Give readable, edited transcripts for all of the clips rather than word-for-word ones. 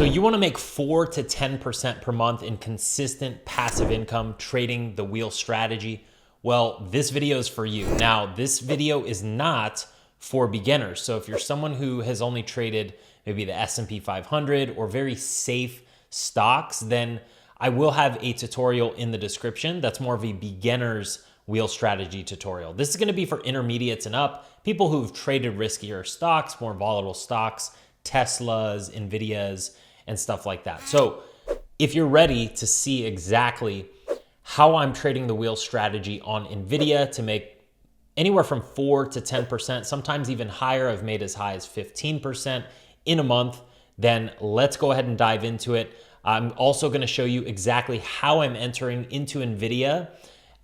So you want to make 4 to 10% per month in consistent passive income trading the wheel strategy. Well, this video is for you. Now, this video is not for beginners. So if you're someone who has only traded maybe the S&P 500 or very safe stocks, then I will have a tutorial in the description that's more of a beginner's wheel strategy tutorial. This is going to be for intermediates and up, people who've traded riskier stocks, more volatile stocks, Teslas, Nvidias, and stuff like that. So if you're ready to see exactly how I'm trading the wheel strategy on Nvidia to make anywhere from 4 to 10%, sometimes even higher, I've made as high as 15% in a month, then let's go ahead and dive into it. I'm also going to show you exactly how I'm entering into Nvidia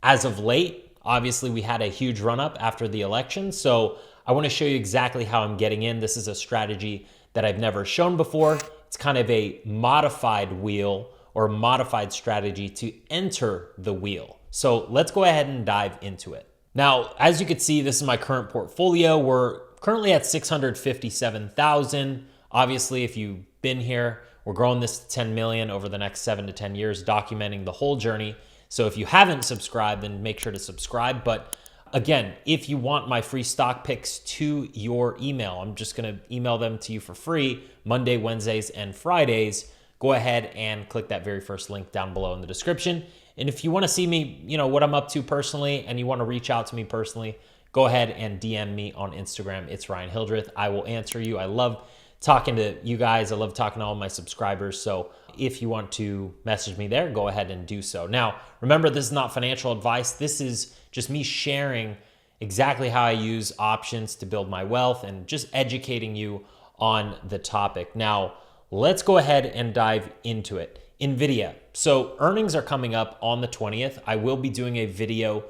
as of late. Obviously, we had a huge run up after the election, so I want to show you exactly how I'm getting in. This is a strategy that I've never shown before. It's kind of a modified wheel or modified strategy to enter the wheel. So let's go ahead and dive into it. Now, as you can see, this is my current portfolio. We're currently at 657,000. Obviously, if you've been here, we're growing this to 10 million over the next 7 to 10 years, documenting the whole journey. So if you haven't subscribed, then make sure to subscribe. But again, if you want my free stock picks to your email, I'm just going to email them to you for free Monday, Wednesdays, and Fridays. Go ahead and click that very first link down below in the description. And if you want to see me, what I'm up to personally, and you want to reach out to me personally, go ahead and DM me on Instagram. It's Ryan Hildreth. I will answer you. I love talking to you guys. I love talking to all my subscribers. So if you want to message me there, go ahead and do so. Now, remember, this is not financial advice. This is just me sharing exactly how I use options to build my wealth and just educating you on the topic. Now, let's go ahead and dive into it. Nvidia. So earnings are coming up on the 20th. I will be doing a video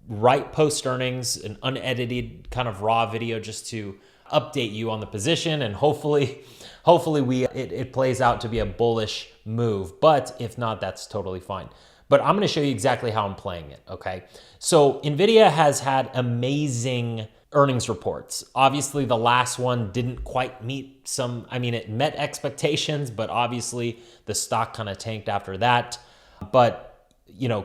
right post earnings, an unedited kind of raw video just to update you on the position, and hopefully it plays out to be a bullish move. But if not, that's totally fine. But I'm going to show you exactly how I'm playing it, okay? So Nvidia has had amazing earnings reports. Obviously, the last one didn't quite meet it met expectations, but obviously the stock kind of tanked after that. But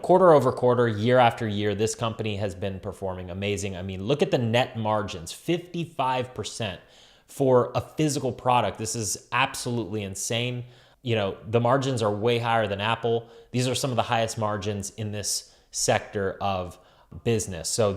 quarter over quarter, year after year, this company has been performing amazing. I mean, look at the net margins, 55% for a physical product. This is absolutely insane. The margins are way higher than Apple. These are some of the highest margins in this sector of business. So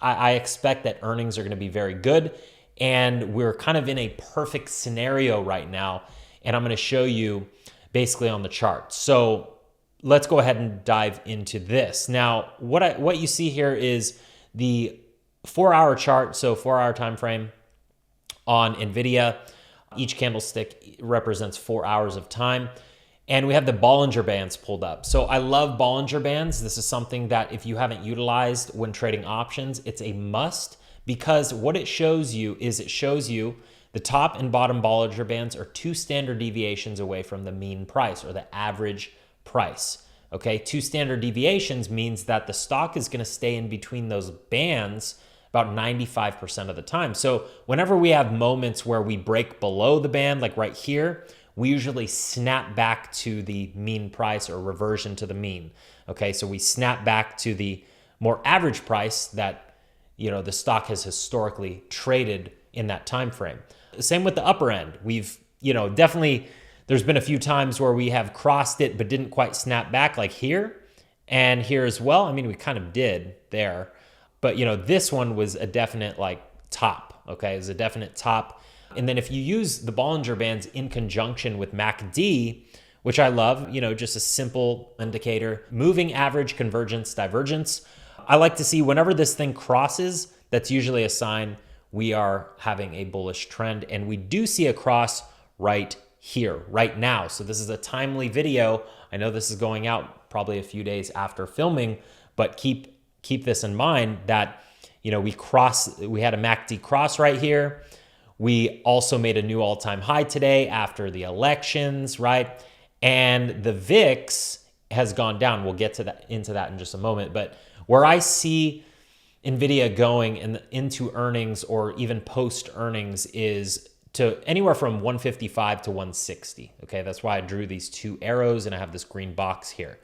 I expect that earnings are going to be very good. And we're kind of in a perfect scenario right now. And I'm going to show you basically on the chart. So let's go ahead and dive into this. Now, what you see here is the 4-hour chart, so 4-hour time frame on Nvidia. Each candlestick represents 4 hours of time. And we have the Bollinger Bands pulled up. So I love Bollinger Bands. This is something that if you haven't utilized when trading options, it's a must, because what it shows you is the top and bottom Bollinger Bands are 2 standard deviations away from the mean price or the average price. Okay, 2 standard deviations means that the stock is going to stay in between those bands about 95% of the time. So whenever we have moments where we break below the band, like right here, we usually snap back to the mean price or reversion to the mean. Okay, so we snap back to the more average price that the stock has historically traded in that time frame. Same with the upper end. We've definitely, there's been a few times where we have crossed it but didn't quite snap back, like here and here as well. I mean, we kind of did there, but this one was a definite top. Okay, it was a definite top. And then if you use the Bollinger Bands in conjunction with MACD, which I love, just a simple indicator, moving average, convergence, divergence. I like to see whenever this thing crosses, that's usually a sign we are having a bullish trend. And we do see a cross right here, right now. So this is a timely video. I know this is going out probably a few days after filming, but keep this in mind that, we had a MACD cross right here. We also made a new all-time high today after the elections, right? And the VIX has gone down. We'll get into that in just a moment. But where I see Nvidia going into earnings or even post earnings is to anywhere from 155 to 160. Okay, that's why I drew these two arrows and I have this green box here.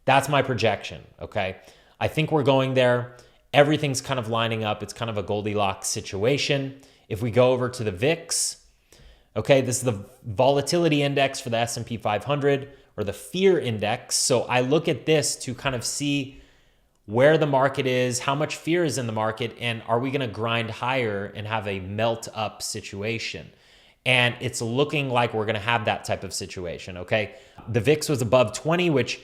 That's my projection. Okay, I think we're going there. Everything's kind of lining up. It's kind of a Goldilocks situation. If we go over to the VIX, okay, this is the volatility index for the S&P 500 or the fear index. So I look at this to kind of see where the market is, how much fear is in the market, and are we going to grind higher and have a melt up situation? And it's looking like we're going to have that type of situation, okay? The VIX was above 20, which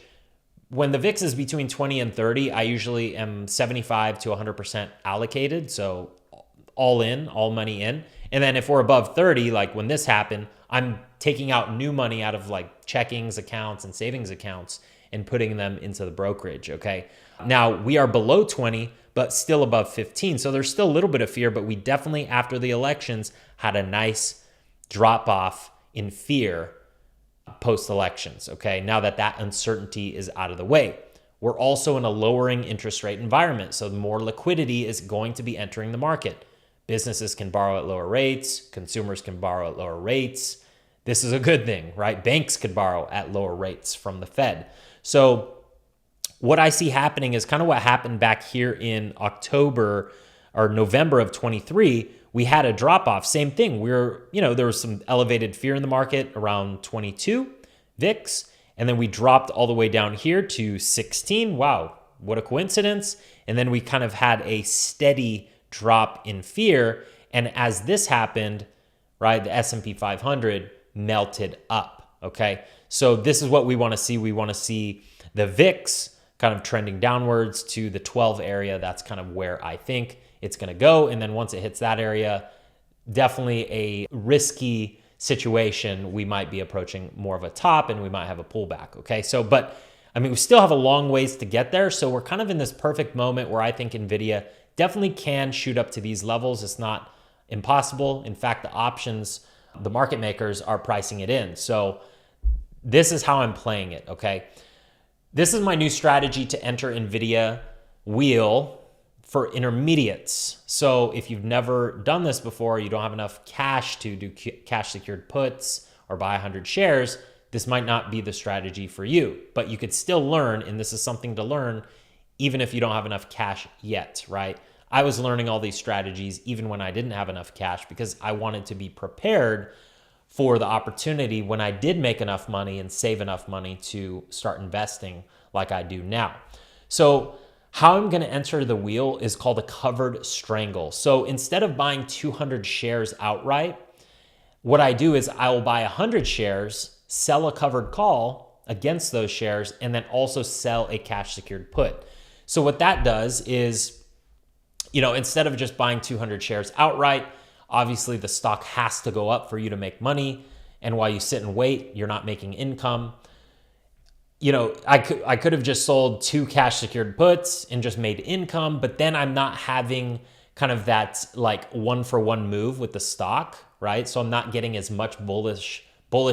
when the VIX is between 20 and 30, I usually am 75 to 100% allocated. So all in, all money in. And then if we're above 30, like when this happened, I'm taking out new money out of like checkings accounts and savings accounts and putting them into the brokerage, okay? Now, we are below 20, but still above 15. So there's still a little bit of fear, but we definitely, after the elections, had a nice drop off in fear post-elections, okay? Now that that uncertainty is out of the way. We're also in a lowering interest rate environment, so more liquidity is going to be entering the market. Businesses can borrow at lower rates. Consumers can borrow at lower rates. This is a good thing, right? Banks could borrow at lower rates from the Fed. So what I see happening is kind of what happened back here in October or November of 23. We had a drop off. Same thing. There was some elevated fear in the market around 22 VIX, and then we dropped all the way down here to 16. Wow, what a coincidence. And then we kind of had a steady drop in fear. And as this happened, right, the S&P 500 melted up, okay? So this is what we want to see. We want to see the VIX kind of trending downwards to the 12 area. That's kind of where I think it's going to go. And then once it hits that area, definitely a risky situation. We might be approaching more of a top and we might have a pullback, okay? So, but I mean, we still have a long ways to get there. So we're kind of in this perfect moment where I think Nvidia definitely can shoot up to these levels. It's not impossible. In fact, the options, the market makers are pricing it in. So this is how I'm playing it, okay? This is my new strategy to enter Nvidia wheel for intermediates. So if you've never done this before, you don't have enough cash to do cash secured puts or buy 100 shares, this might not be the strategy for you, but you could still learn, and this is something to learn even if you don't have enough cash yet, right? I was learning all these strategies even when I didn't have enough cash because I wanted to be prepared for the opportunity when I did make enough money and save enough money to start investing like I do now. So how I'm going to enter the wheel is called a covered strangle. So instead of buying 200 shares outright, what I do is I will buy 100 shares, sell a covered call against those shares, and then also sell a cash secured put. So what that does is, instead of just buying 200 shares outright, obviously the stock has to go up for you to make money. And while you sit and wait, you're not making income. I could have just sold 2 cash secured puts and just made income, but then I'm not having kind of that like 1-for-1 move with the stock, right? So I'm not getting as much bullish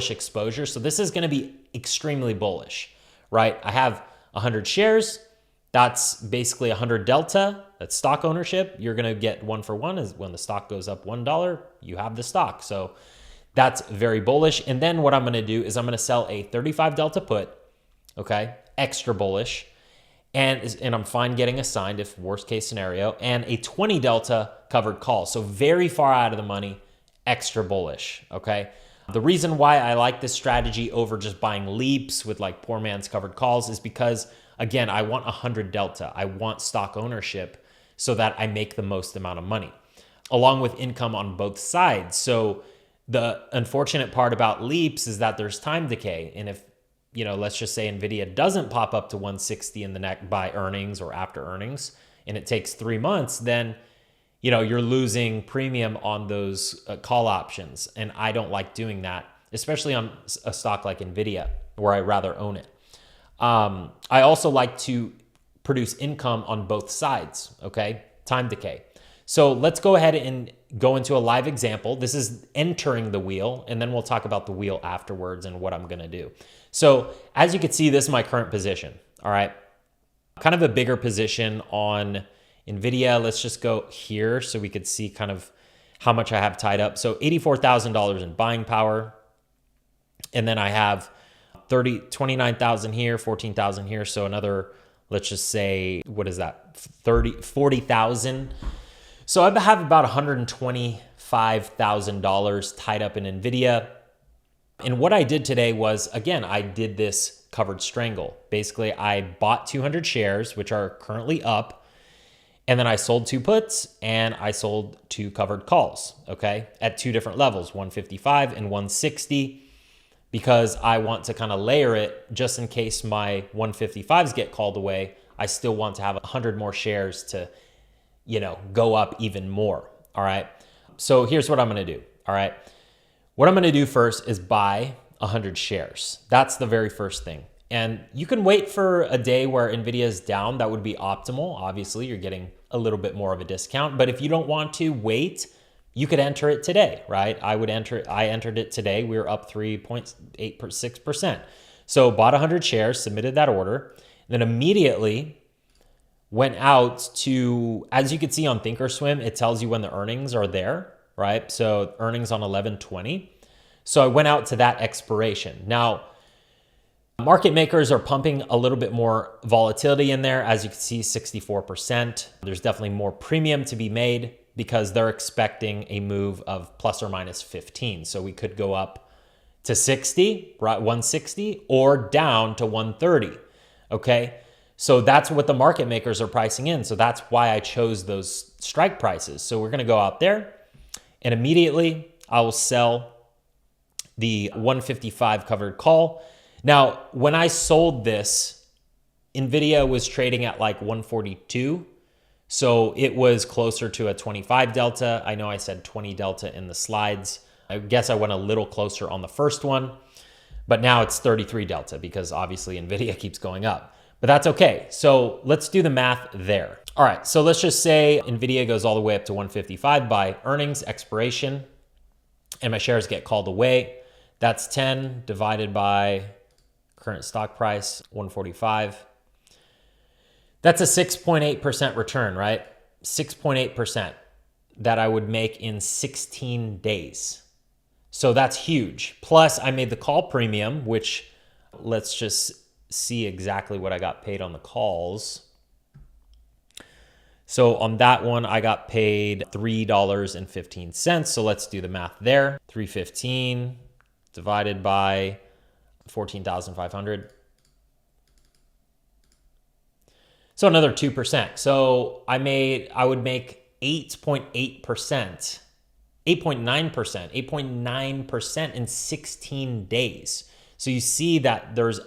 exposure. So this is going to be extremely bullish, right? I have 100 shares. That's basically 100 delta. That's stock ownership. You're going to get 1-for-1 is when the stock goes up $1, you have the stock. So that's very bullish. And then what I'm going to do is I'm going to sell a 35 delta put, okay, extra bullish, and I'm fine getting assigned if worst case scenario, and a 20 delta covered call. So very far out of the money, extra bullish, okay? The reason why I like this strategy over just buying leaps with like poor man's covered calls is because, again, I want 100 delta. I want stock ownership so that I make the most amount of money, along with income on both sides. So the unfortunate part about leaps is that there's time decay. And if, let's just say Nvidia doesn't pop up to 160 in the next by earnings or after earnings, and it takes 3 months, then, you're losing premium on those call options. And I don't like doing that, especially on a stock like Nvidia, where I rather own it. I also like to produce income on both sides, okay? Time decay. So let's go ahead and go into a live example. This is entering the wheel, and then we'll talk about the wheel afterwards and what I'm gonna do. So as you can see, this is my current position, all right? Kind of a bigger position on Nvidia. Let's just go here so we could see kind of how much I have tied up. So $84,000 in buying power. And then I have 29,000 here, 14,000 here. So another, let's just say, what is that? 40,000. So I have about $125,000 tied up in Nvidia. And what I did today was, again, I did this covered strangle. Basically, I bought 200 shares, which are currently up. And then I sold 2 puts and I sold 2 covered calls, okay, at 2 different levels, 155 and 160, because I want to kind of layer it just in case my 155s get called away. I still want to have 100 more shares to, go up even more. All right. So here's what I'm going to do. All right. What I'm going to do first is buy 100 shares. That's the very first thing. And you can wait for a day where Nvidia is down. That would be optimal. Obviously, you're getting a little bit more of a discount. But if you don't want to wait, you could enter it today, right? I entered it today. We were up 3.86%. So bought 100 shares, submitted that order, then immediately went out to, as you can see on Thinkorswim, it tells you when the earnings are there, right? So earnings on 11/20. So I went out to that expiration. Now, market makers are pumping a little bit more volatility in there. As you can see, 64%. There's definitely more premium to be made because they're expecting a move of plus or minus 15. So we could go up to 60, right, 160, or down to 130, okay? So that's what the market makers are pricing in. So that's why I chose those strike prices. So we're gonna go out there and immediately I will sell the 155 covered call. Now, when I sold this, Nvidia was trading at like 142. So it was closer to a 25 delta. I know I said 20 delta in the slides. I guess I went a little closer on the first one, but now it's 33 delta because obviously Nvidia keeps going up. But that's okay. So let's do the math there. All right, so let's just say Nvidia goes all the way up to 155 by earnings expiration and my shares get called away. That's 10 divided by current stock price, 145. That's a 6.8% return, right? 6.8% that I would make in 16 days. So that's huge. Plus I made the call premium, which let's just see exactly what I got paid on the calls. So on that one, I got paid $3.15. So let's do the math there. 315 divided by 14,500. So another 2%. So I would make 8.8%, 8.9% in 16 days. So you see that there's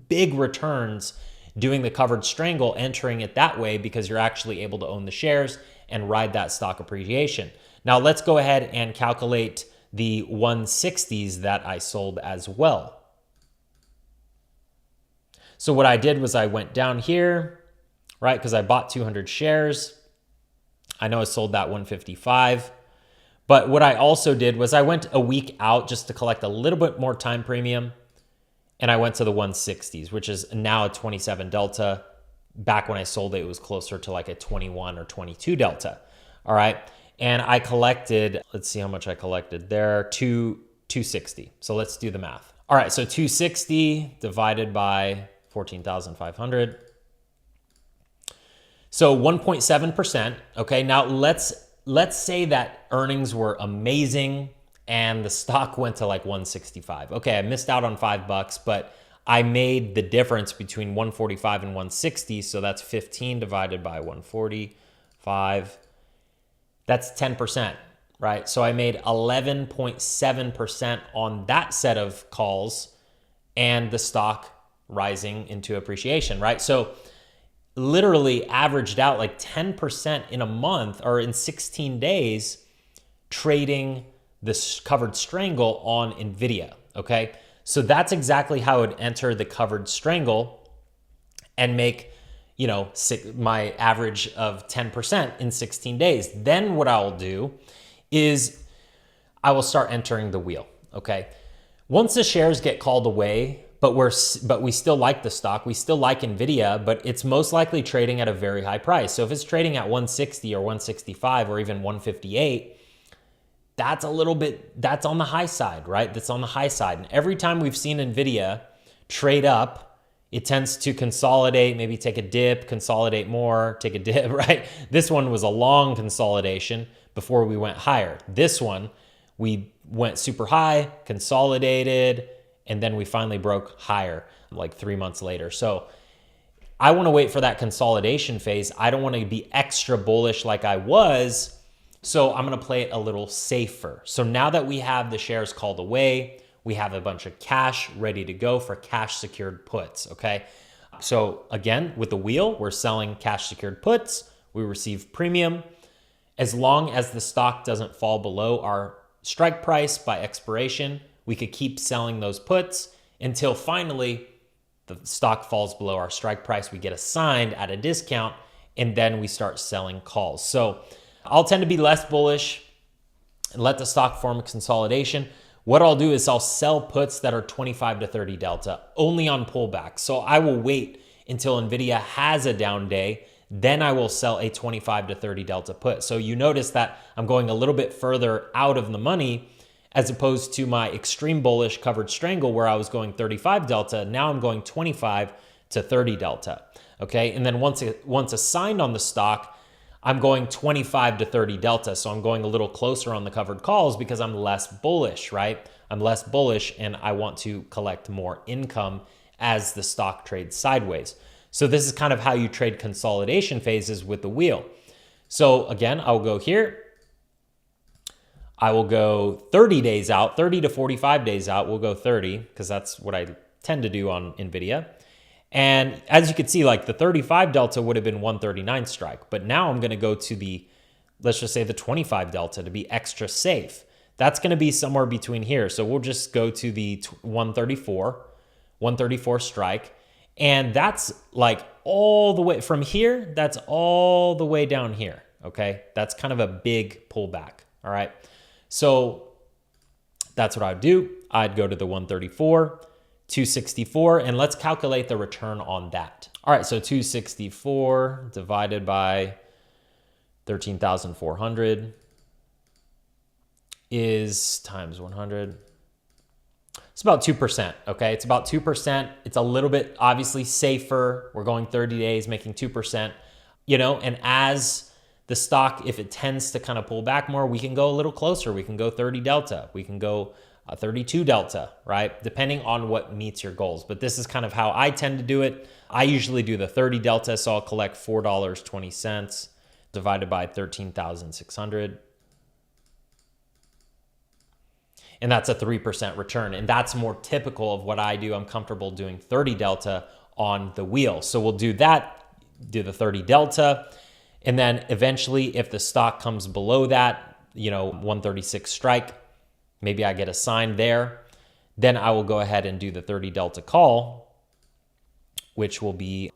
big returns doing the covered strangle, entering it that way because you're actually able to own the shares and ride that stock appreciation. Now let's go ahead and calculate the 160s that I sold as well. So what I did was I went down here, right? Because I bought 200 shares. I know I sold that 155. But what I also did was I went a week out just to collect a little bit more time premium. And I went to the 160s, which is now a 27 delta. Back when I sold it, it was closer to like a 21 or 22 delta. All right. And I collected, let's see how much I collected there, 260. So let's do the math. All right. So 260 divided by 14,500. So 1.7%. Okay. Now let's say that earnings were amazing and the stock went to like 165. Okay, I missed out on $5, but I made the difference between 145 and 160. So that's 15 divided by 145. That's 10%, right? So I made 11.7% on that set of calls and the stock rising into appreciation, right? So literally averaged out like 10% in a month or in 16 days trading this covered strangle on Nvidia, okay? So that's exactly how I would enter the covered strangle and make, my average of 10% in 16 days. Then what I'll do is I will start entering the wheel, okay? Once the shares get called away, but we still like the stock, we still like Nvidia, but it's most likely trading at a very high price. So if it's trading at 160 or 165 or even 158, that's that's on the high side, right? That's on the high side. And every time we've seen Nvidia trade up, it tends to consolidate, maybe take a dip, consolidate more, take a dip, right? This one was a long consolidation before we went higher. This one, we went super high, consolidated, and then we finally broke higher like 3 months later. So I want to wait for that consolidation phase. I don't want to be extra bullish like I was. So I'm going to play it a little safer. So now that we have the shares called away, we have a bunch of cash ready to go for cash secured puts, okay? So again, with the wheel, we're selling cash secured puts. We receive premium. As long as the stock doesn't fall below our strike price by expiration, we could keep selling those puts until finally the stock falls below our strike price. We get assigned at a discount, and then we start selling calls. So I'll tend to be less bullish and let the stock form a consolidation. What I'll do is I'll sell puts that are 25 to 30 delta only on pullbacks. So I will wait until Nvidia has a down day, then I will sell a 25 to 30 delta put. So you notice that I'm going a little bit further out of the money as opposed to my extreme bullish covered strangle where I was going 35 delta. Now I'm going 25 to 30 delta. Okay. And then once assigned on the stock, I'm going 25 to 30 delta. So I'm going a little closer on the covered calls because I'm less bullish, right? I'm less bullish and I want to collect more income as the stock trades sideways. So this is kind of how you trade consolidation phases with the wheel. So again, I'll go here. I will go 30 days out, 30 to 45 days out. We'll go 30 because that's what I tend to do on Nvidia. And as you can see, like the 35 delta would have been 139 strike, but now I'm going to go to the, let's just say the 25 delta to be extra safe. That's going to be somewhere between here. So we'll just go to the 134 strike. And that's like all the way from here, that's all the way down here. Okay. That's kind of a big pullback. All right. So that's what I'd do. I'd go to the 134. 264, and let's calculate the return on that. All right, so 264 divided by 13,400 is times 100. It's about 2%, okay? It's about 2%. It's a little bit obviously safer. We're going 30 days, making 2%, you know, and as the stock, if it tends to kind of pull back more, we can go a little closer. We can go 30 delta. We can go 32 delta, right? Depending on what meets your goals. But this is kind of how I tend to do it. I usually do the 30 delta, so I'll collect $4.20 divided by 13,600. And that's a 3% return. And that's more typical of what I do. I'm comfortable doing 30 delta on the wheel. So we'll do that, do the 30 delta. And then eventually if the stock comes below that, you know, 136 strike, maybe I get assigned there. Then I will go ahead and do the 30 delta call, which will be,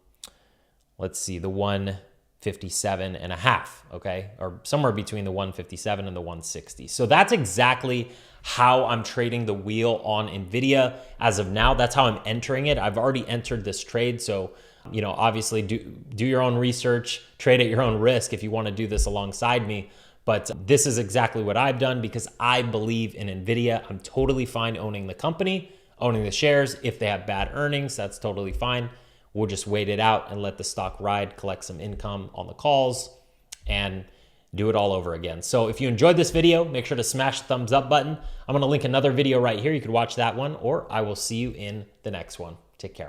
let's see, the 157.5, okay? Or somewhere between the 157 and the 160. So that's exactly how I'm trading the wheel on Nvidia as of now. That's how I'm entering it. I've already entered this trade. So, you know, obviously do your own research, trade at your own risk if you want to do this alongside me. But this is exactly what I've done because I believe in Nvidia. I'm totally fine owning the company, owning the shares. If they have bad earnings, that's totally fine. We'll just wait it out and let the stock ride, collect some income on the calls, and do it all over again. So if you enjoyed this video, make sure to smash the thumbs up button. I'm going to link another video right here. You could watch that one, or I will see you in the next one. Take care.